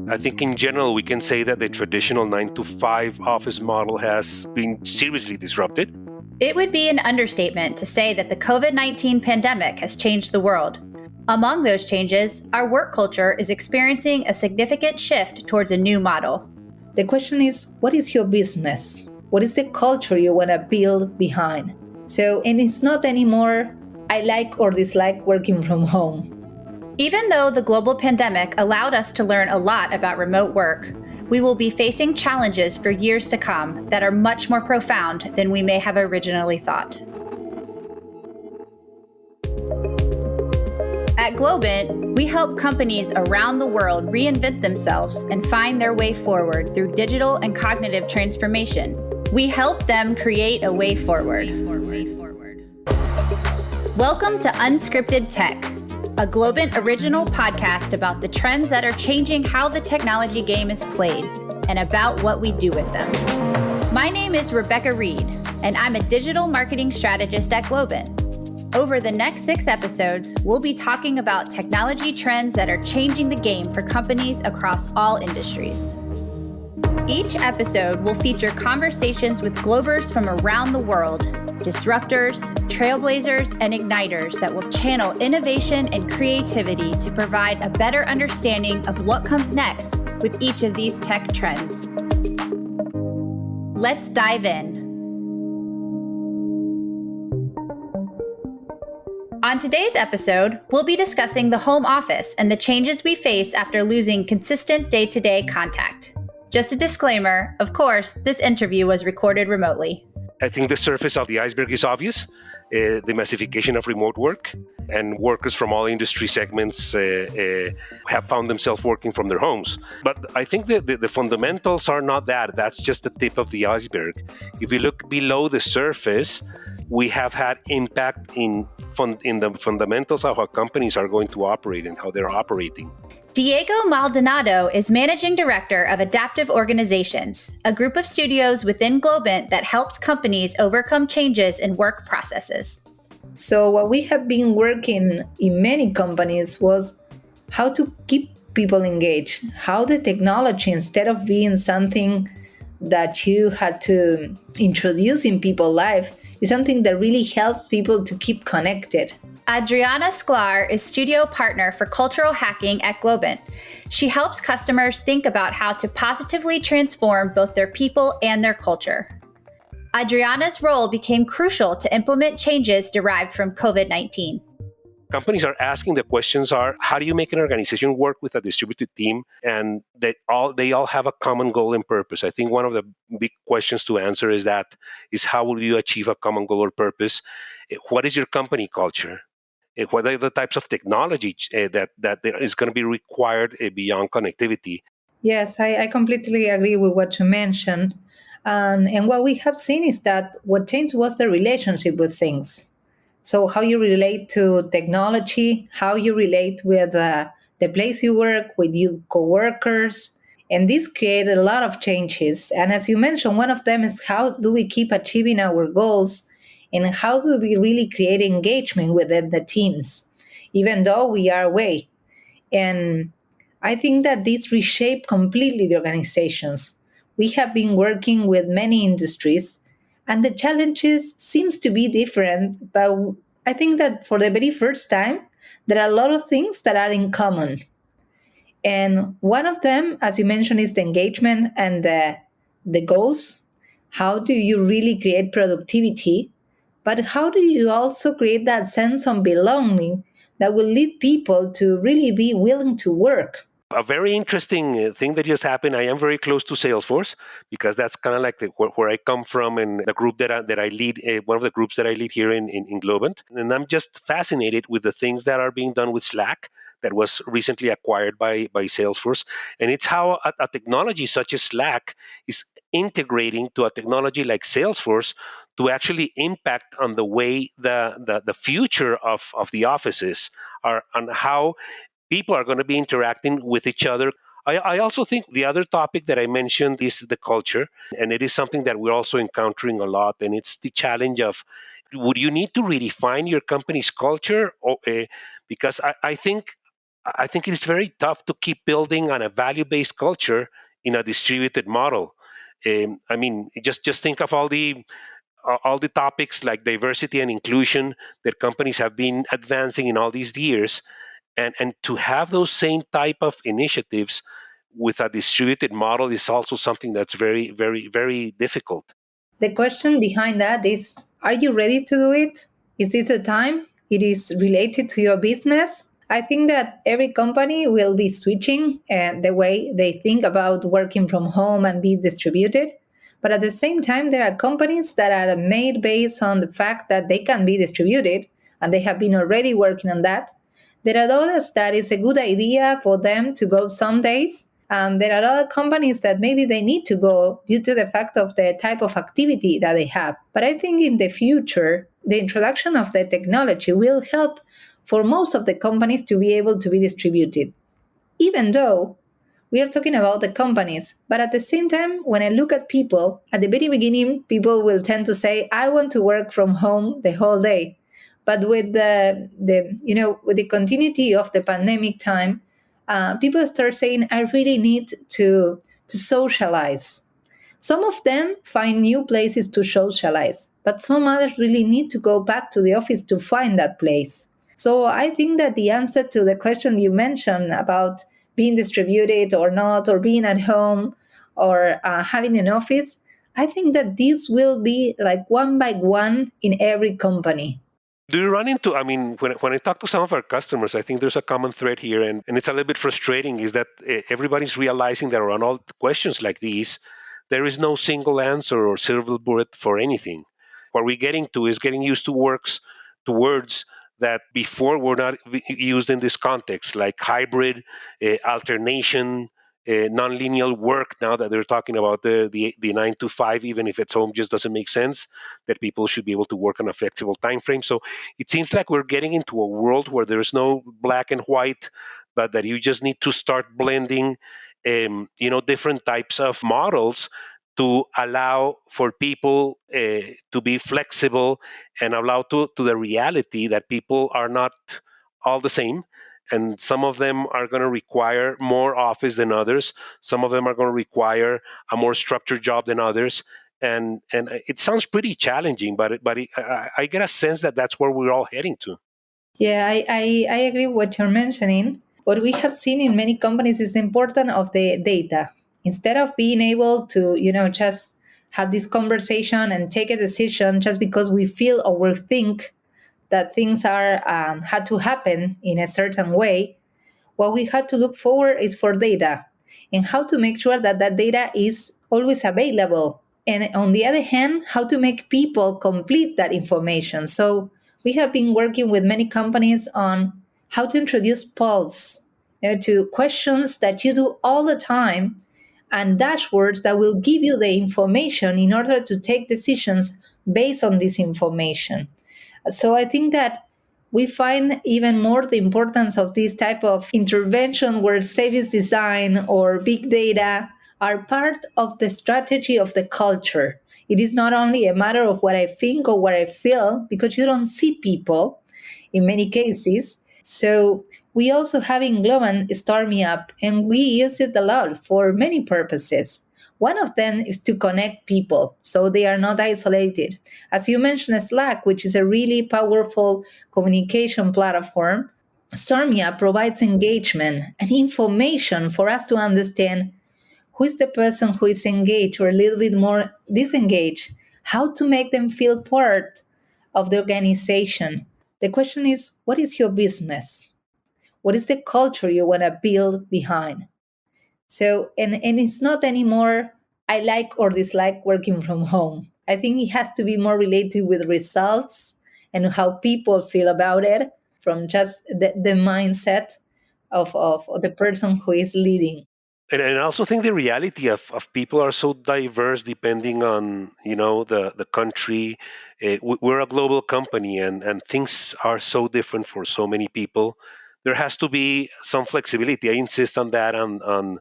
I think in general, we can say that the traditional 9 to 5 office model has been seriously disrupted. It would be an understatement to say that the COVID-19 pandemic has changed the world. Among those changes, our work culture is experiencing a significant shift towards a new model. The question is, what is your business? What is the culture you want to build behind? And it's not anymore, I like or dislike working from home. Even though the global pandemic allowed us to learn a lot about remote work, we will be facing challenges for years to come that are much more profound than we may have originally thought. At Globant, we help companies around the world reinvent themselves and find their way forward through digital and cognitive transformation. We help them create a way forward. Welcome to Unscripted Tech, a Globant original podcast about the trends that are changing how the technology game is played and about what we do with them. My name is Rebecca Reed, and I'm a digital marketing strategist at Globant. Over the next 6 episodes, we'll be talking about technology trends that are changing the game for companies across all industries. Each episode will feature conversations with Globers from around the world, disruptors, trailblazers, and igniters that will channel innovation and creativity to provide a better understanding of what comes next with each of these tech trends. Let's dive in. On today's episode, we'll be discussing the home office and the changes we face after losing consistent day-to-day contact. Just a disclaimer, of course, this interview was recorded remotely. I think the surface of the iceberg is obvious, the massification of remote work, and workers from all industry segments have found themselves working from their homes. But I think the fundamentals are not that. That's just the tip of the iceberg. If you look below the surface, we have had impact in the fundamentals of how companies are going to operate and how they're operating. Diego Maldonado is Managing Director of Adaptive Organizations, a group of studios within Globant that helps companies overcome changes in work processes. So what we have been working in many companies was how to keep people engaged, how the technology, instead of being something that you had to introduce in people's life, is something that really helps people to keep connected. Adriana Sklar is studio partner for cultural hacking at Globant. She helps customers think about how to positively transform both their people and their culture. Adriana's role became crucial to implement changes derived from COVID-19. Companies are asking the questions are, how do you make an organization work with a distributed team and they all have a common goal and purpose? I think one of the big questions to answer is how will you achieve a common goal or purpose? What is your company culture? What are the types of technology that is going to be required beyond connectivity? Yes, I completely agree with what you mentioned. And what we have seen is that what changed was the relationship with things. So how you relate to technology, how you relate with the place you work, with your coworkers. And this created a lot of changes. And as you mentioned, one of them is how do we keep achieving our goals and how do we really create engagement within the teams, even though we are away. And I think that this reshaped completely the organizations. We have been working with many industries, and the challenges seems to be different, but I think that for the very first time, there are a lot of things that are in common. And one of them, as you mentioned, is the engagement and the goals. How do you really create productivity? But how do you also create that sense of belonging that will lead people to really be willing to work? A very interesting thing that just happened. I am very close to Salesforce because that's kind of like where I come from and the group that I lead, one of the groups that I lead here in Globant. And I'm just fascinated with the things that are being done with Slack that was recently acquired by Salesforce. And it's how a technology such as Slack is integrating to a technology like Salesforce to actually impact on the way the future of the offices are, on how people are going to be interacting with each other. I also think the other topic that I mentioned is the culture, and it is something that we're also encountering a lot, and it's the challenge of, would you need to redefine your company's culture? Because I think I think it's very tough to keep building on a value-based culture in a distributed model. I mean, just think of all the topics like diversity and inclusion that companies have been advancing in all these years, and to have those same type of initiatives with a distributed model is also something that's very, very, very difficult. The question behind that is, are you ready to do it? Is it the time? It is related to your business? I think that every company will be switching the way they think about working from home and be distributed. But at the same time, there are companies that are made based on the fact that they can be distributed, and they have been already working on that. There are others that is a good idea for them to go some days. And there are other companies that maybe they need to go due to the fact of the type of activity that they have. But I think in the future, the introduction of the technology will help for most of the companies to be able to be distributed. Even though we are talking about the companies, but at the same time, when I look at people, at the very beginning, people will tend to say, I want to work from home the whole day. But with with the continuity of the pandemic time, people start saying, I really need to socialize. Some of them find new places to socialize, but some others really need to go back to the office to find that place. So I think that the answer to the question you mentioned about being distributed or not, or being at home, or having an office, I think that this will be like one by one in every company. Do you run into, I mean, when I talk to some of our customers, I think there's a common thread here, and it's a little bit frustrating, is that everybody's realizing that around all questions like these, there is no single answer or silver bullet for anything. What we're getting to is getting used to words that before were not used in this context, like hybrid, alternation, non-linear work. Now that they're talking about the 9 to 5, even if it's home, just doesn't make sense. That people should be able to work on a flexible time frame. So it seems like we're getting into a world where there's no black and white, but that you just need to start blending, different types of models to allow for people to be flexible and allow to the reality that people are not all the same, and some of them are going to require more office than others. Some of them are going to require a more structured job than others, and it sounds pretty challenging, but I get a sense that that's where we're all heading to. Yeah, I agree with what you're mentioning. What we have seen in many companies is the importance of the data. Instead of being able to, just have this conversation and take a decision just because we feel or we think that things are had to happen in a certain way, what we had to look forward is for data and how to make sure that that data is always available. And on the other hand, how to make people complete that information. So we have been working with many companies on how to introduce polls, to questions that you do all the time, and dashboards that will give you the information in order to take decisions based on this information. So I think that we find even more the importance of this type of intervention where service design or big data are part of the strategy of the culture. It is not only a matter of what I think or what I feel, because you don't see people in many cases. So we also have in Globant Start Me Up, and we use it a lot for many purposes. One of them is to connect people so they are not isolated. As you mentioned, Slack, which is a really powerful communication platform, Stormia provides engagement and information for us to understand who is the person who is engaged or a little bit more disengaged, how to make them feel part of the organization. The question is, what is your business? What is the culture you want to build behind? So, and it's not anymore, I like or dislike working from home. I think it has to be more related with results and how people feel about it from just the mindset of the person who is leading. And I also think the reality of people are so diverse depending on the country. We're a global company, and things are so different for so many people. There has to be some flexibility. I insist on that on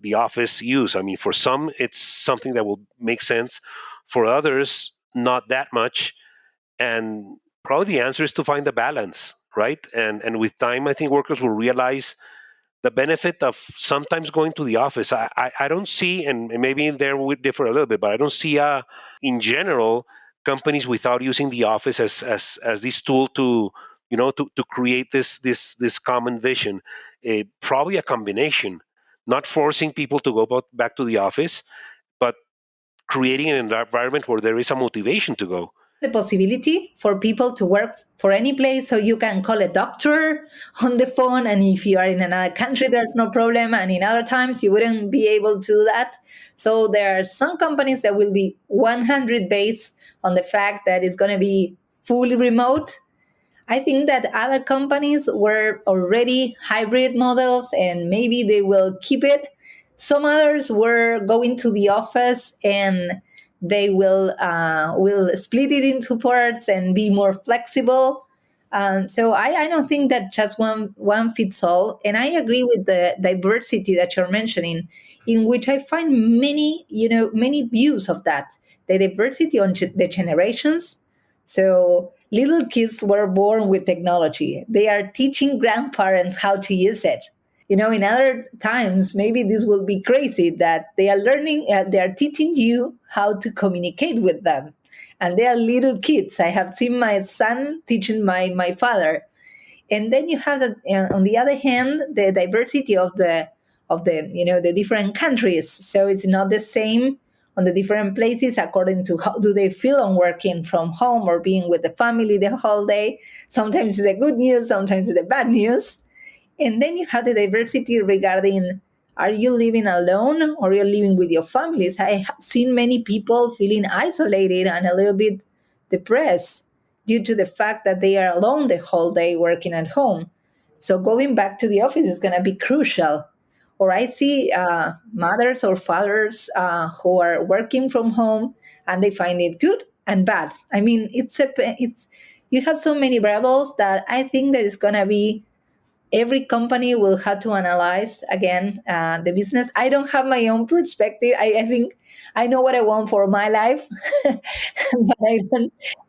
the office use. I mean, for some, it's something that will make sense. For others, not that much. And probably the answer is to find a balance. right? And with time, I think workers will realize the benefit of sometimes going to the office. I don't see, and maybe there we differ a little bit, but I don't see in general companies without using the office as this tool to to create this common vision. Probably a combination, not forcing people to go back to the office, but creating an environment where there is a motivation to go. The possibility for people to work for any place, so you can call a doctor on the phone, and if you are in another country there's no problem, and in other times you wouldn't be able to do that. So there are some companies that will be 100 based on the fact that it's going to be fully remote. I think that other companies were already hybrid models and maybe they will keep it. Some others were going to the office and they will split it into parts and be more flexible. So I don't think that just one fits all. And I agree with the diversity that you're mentioning, in which I find many views of that. The diversity on the generations. So little kids were born with technology. They are teaching grandparents how to use it. In other times, maybe this will be crazy that they are learning, they are teaching you how to communicate with them. And they are little kids. I have seen my son teaching my father. And then you have on the other hand, the diversity of the different countries. So it's not the same on the different places according to how do they feel on working from home or being with the family the whole day. Sometimes it's the good news, sometimes it's the bad news. And then you have the diversity regarding, are you living alone or you're living with your families? I have seen many people feeling isolated and a little bit depressed due to the fact that they are alone the whole day working at home. So going back to the office is going to be crucial. Or I see mothers or fathers who are working from home and they find it good and bad. I mean, it's you have so many variables that I think that it's going to be every company will have to analyze again the business. I don't have my own perspective. I think I know what I want for my life, but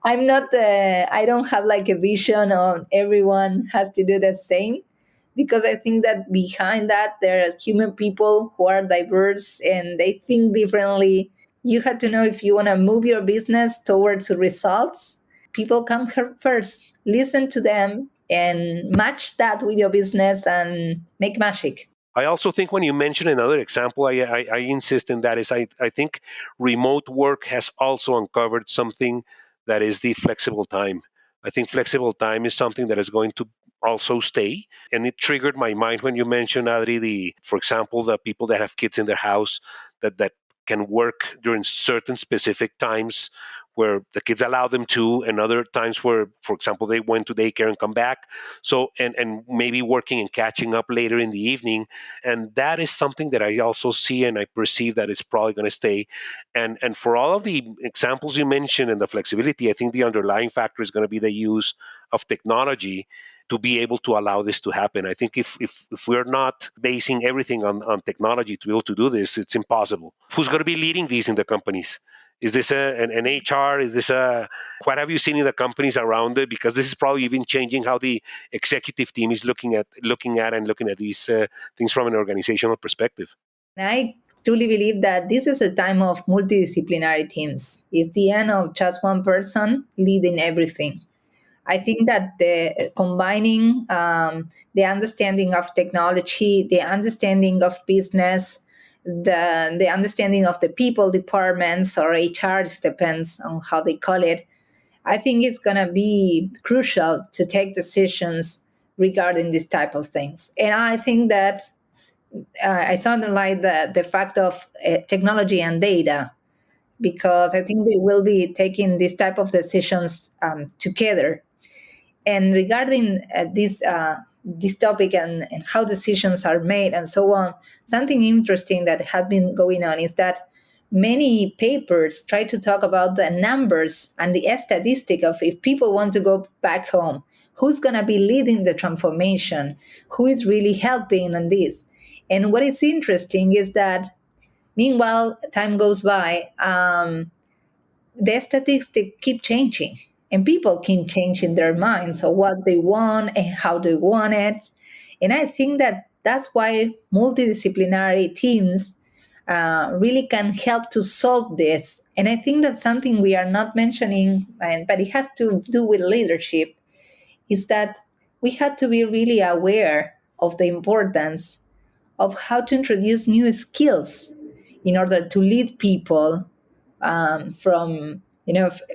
I'm not. I don't have like a vision on everyone has to do the same, because I think that behind that there are human people who are diverse and they think differently. You have to know if you want to move your business towards results. People come here first, listen to them, and match that with your business and make magic. I also think when you mention another example, I insist in that is I think remote work has also uncovered something that is the flexible time. I think flexible time is something that is going to also stay. And it triggered my mind when you mentioned, Adri, for example, the people that have kids in their house that can work during certain specific times where the kids allow them to, and other times where, for example, they went to daycare and come back. So, and maybe working and catching up later in the evening. And that is something that I also see and I perceive that is probably going to stay. And for all of the examples you mentioned and the flexibility, I think the underlying factor is going to be the use of technology to be able to allow this to happen. I think if we're not basing everything on technology to be able to do this, it's impossible. Who's going to be leading these in the companies? Is this an HR? Is this what have you seen in the companies around it? Because this is probably even changing how the executive team is looking at these things from an organizational perspective. I truly believe that this is a time of multidisciplinary teams. It's the end of just one person leading everything. I think that the combining the understanding of technology, the understanding of business, the understanding of the people departments or HR, depends on how they call it. I think it's going to be crucial to take decisions regarding this type of things. And I think that I something like the fact of technology and data, because I think they will be taking this type of decisions together. And regarding this topic and how decisions are made and so on, something interesting that had been going on is that many papers try to talk about the numbers and the statistic of if people want to go back home, who's going to be leading the transformation, who is really helping on this. And what is interesting is that meanwhile time goes by, the statistics keep changing. and people can change in their minds of what they want and how they want it. And I think that that's why multidisciplinary teams really can help to solve this. And I think that's something we are not mentioning, but it has to do with leadership, is that we had to be really aware of the importance of how to introduce new skills in order to lead people from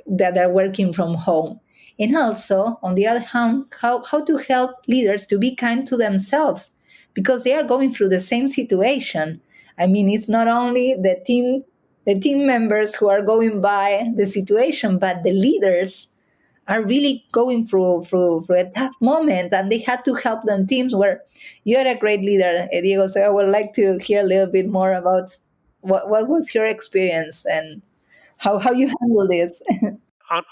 that are working from home, and also on the other hand how to help leaders to be kind to themselves because they are going through the same situation. I mean, it's not only the team members who are going by the situation, but the leaders are really going through a tough moment, and they had to help them. Teams where you're a great leader, Diego, so I would like to hear a little bit more about what was your experience and how you handle this.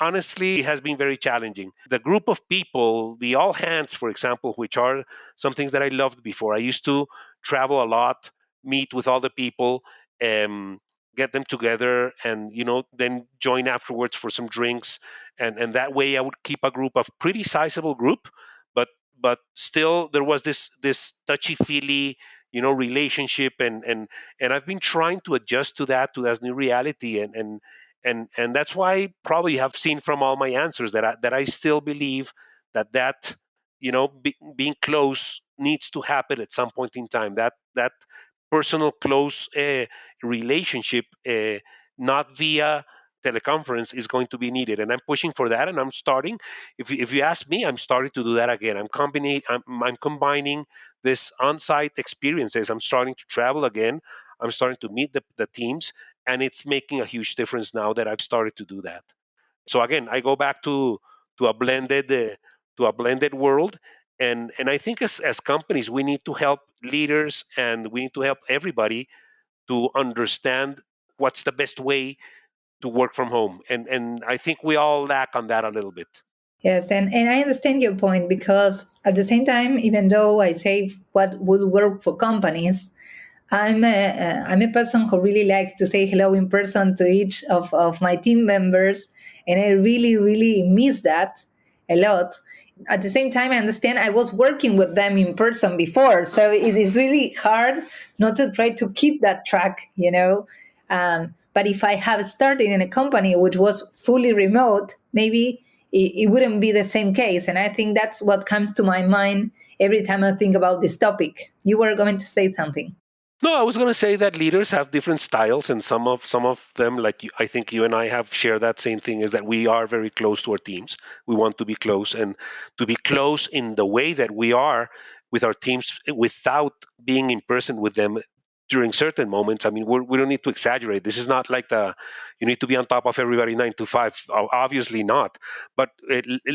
Honestly, it has been very challenging. The group of people, the all hands, for example, which are some things that I loved before. I used to travel a lot, meet with all the people, um, get them together, and then join afterwards for some drinks, and that way I would keep a group of pretty sizable group, but still there was this touchy feely relationship, and I've been trying to adjust to that new reality, and that's why probably you have seen from all my answers that I still believe that being close needs to happen at some point in time. That personal close relationship, not via teleconference, is going to be needed, and I'm pushing for that. And I'm starting. If you ask me, I'm starting to do that again. I'm combining this on-site experiences. I'm starting to travel again. I'm starting to meet the teams, and it's making a huge difference now that I've started to do that. So again, I go back to a blended world, and I think as companies we need to help leaders and we need to help everybody to understand what's the best way to work from home, and I think we all lack on that a little bit. Yes, and I understand your point because at the same time, even though I say what will work for companies, I'm a person who really likes to say hello in person to each of my team members, and I really, really miss that a lot. At the same time, I understand I was working with them in person before, so it is really hard not to try to keep that track. But if I have started in a company which was fully remote, maybe it wouldn't be the same case. And I think that's what comes to my mind every time I think about this topic. You were going to say something. No, I was going to say that leaders have different styles, and some of them, like I think you and I have shared that same thing, is that we are very close to our teams. We want to be close, and to be close in the way that we are with our teams without being in person with them during certain moments. I mean, we don't need to exaggerate. This is not like you need to be on top of everybody 9 to 5. Obviously not, but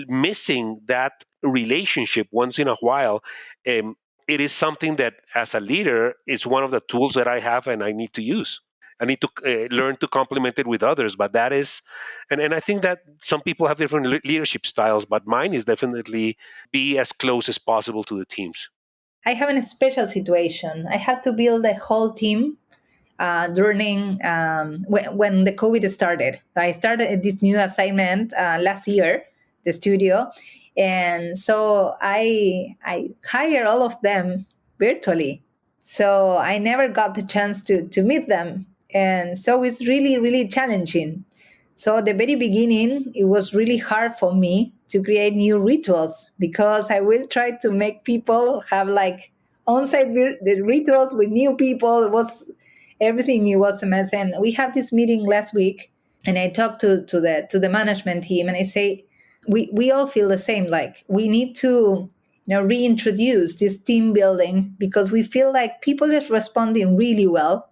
missing that relationship once in a while. Um, it is something that as a leader is one of the tools that I have and I need to use. I need to learn to complement it with others, but that is, and I think that some people have different leadership styles, but mine is definitely be as close as possible to the teams. I have a special situation. I had to build a whole team during when the COVID started. I started this new assignment last year, the studio, and so I hired all of them virtually. So I never got the chance to meet them, and so it's really really challenging. So at the very beginning, it was really hard for me to create new rituals because I will try to make people have like on-site the rituals with new people. It was everything. It was a mess. And we had this meeting last week, and I talked to the management team, and I say we all feel the same. Like we need to reintroduce this team building because we feel like people is responding really well,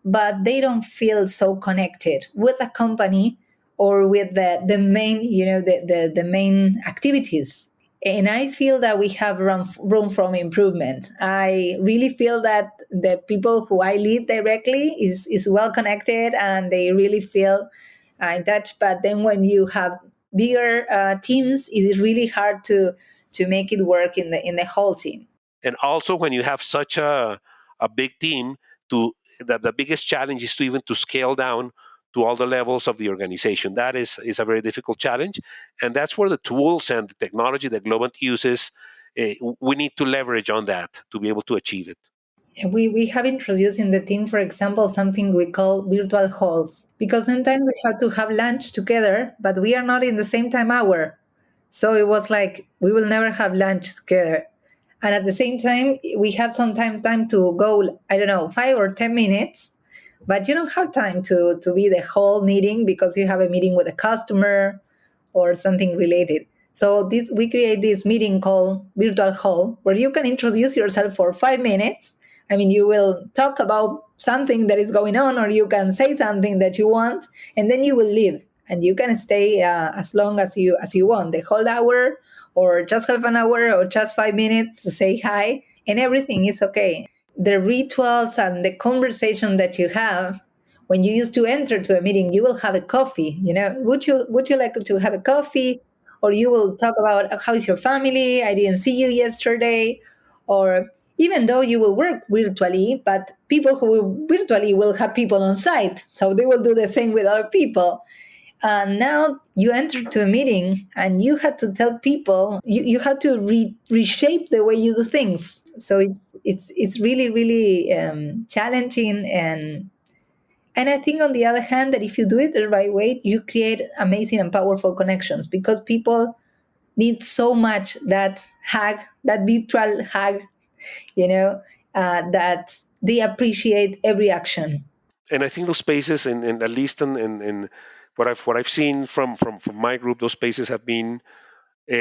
but they don't feel so connected with a company or with the main the main activities. And I feel that we have room for improvement. I really feel that the people who I lead directly is well connected and they really feel in touch. But then when you have bigger teams, it is really hard to make it work in the whole team. And also when you have such a big team, to the biggest challenge is to even to scale down to all the levels of the organization. That is a very difficult challenge. And that's where the tools and the technology that Globant uses, we need to leverage on that to be able to achieve it. We have introduced in the team, for example, something we call virtual halls, because sometimes we have to have lunch together, but we are not in the same time hour. So it was like we will never have lunch together. And at the same time, we have some time to go, I don't know, 5 or 10 minutes, but you don't have time to be the whole meeting because you have a meeting with a customer or something related. So we create this meeting called Virtual Hall, where you can introduce yourself for 5 minutes. I mean, you will talk about something that is going on, or you can say something that you want, and then you will leave. And you can stay as long as you want, the whole hour, or just half an hour, or just 5 minutes to say hi, and everything is okay. The rituals and the conversation that you have when you used to enter to a meeting, you will have a coffee. Would you like to have a coffee? Or you will talk about how is your family? I didn't see you yesterday. Or even though you will work virtually, but people who will virtually will have people on site. So they will do the same with other people. Now you enter to a meeting and you had to tell people, you had to reshape the way you do things. So it's really, really challenging. And I think on the other hand, that if you do it the right way, you create amazing and powerful connections, because people need so much that hug, that virtual hug, that they appreciate every action. And I think those spaces, and at least in what I've seen from my group, those spaces have been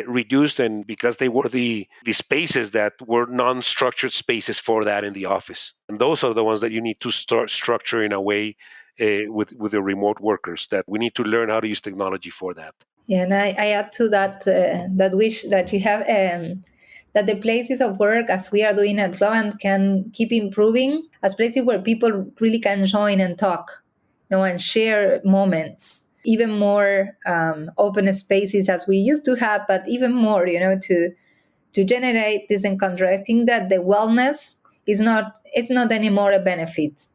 reduced, and because they were the spaces that were non-structured spaces for that in the office, and those are the ones that you need to start structure in a way with the remote workers, that we need to learn how to use technology for that. Yeah, and I add to that wish that you have, that the places of work, as we are doing at Globant, can keep improving as places where people really can join and talk, and share moments. Even more open spaces as we used to have, but even more, to generate this encounter. I think that the wellness it's not anymore a benefit.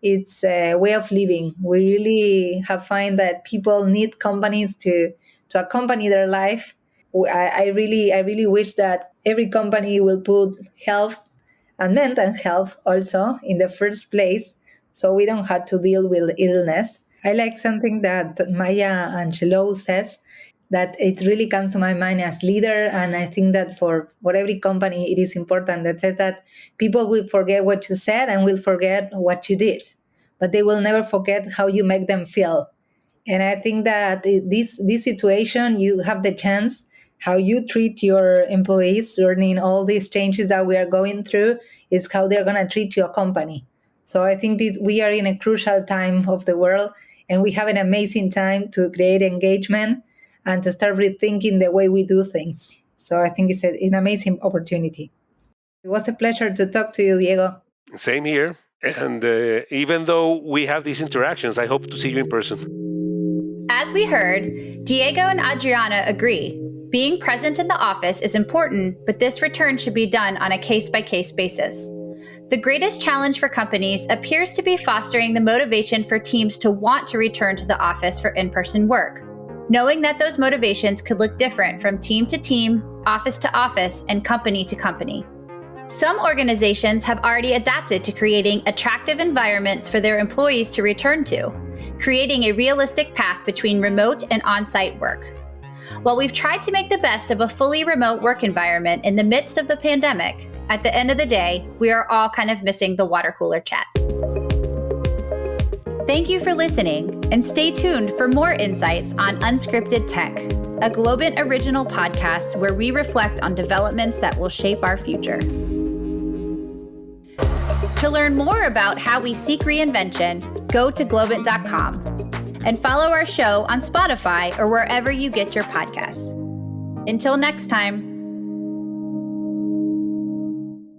It's a way of living. We really have find that people need companies to accompany their life. I really wish that every company will put health and mental health also in the first place, so we don't have to deal with illness. I like something that Maya Angelou says, that it really comes to my mind as leader. And I think that for every company, it is important, that says that people will forget what you said and will forget what you did, but they will never forget how you make them feel. And I think that this situation, you have the chance, how you treat your employees learning all these changes that we are going through is how they're going to treat your company. So I think we are in a crucial time of the world, and we have an amazing time to create engagement and to start rethinking the way we do things. So I think it's an amazing opportunity. It was a pleasure to talk to you, Diego. Same here. And even though we have these interactions, I hope to see you in person. As we heard, Diego and Adriana agree. Being present in the office is important, but this return should be done on a case-by-case basis. The greatest challenge for companies appears to be fostering the motivation for teams to want to return to the office for in-person work, knowing that those motivations could look different from team to team, office to office, and company to company. Some organizations have already adapted to creating attractive environments for their employees to return to, creating a realistic path between remote and on-site work. While we've tried to make the best of a fully remote work environment in the midst of the pandemic, at the end of the day, we are all kind of missing the water cooler chat. Thank you for listening, and stay tuned for more insights on Unscripted Tech, a Globant original podcast where we reflect on developments that will shape our future. To learn more about how we seek reinvention, go to globant.com and follow our show on Spotify or wherever you get your podcasts. Until next time.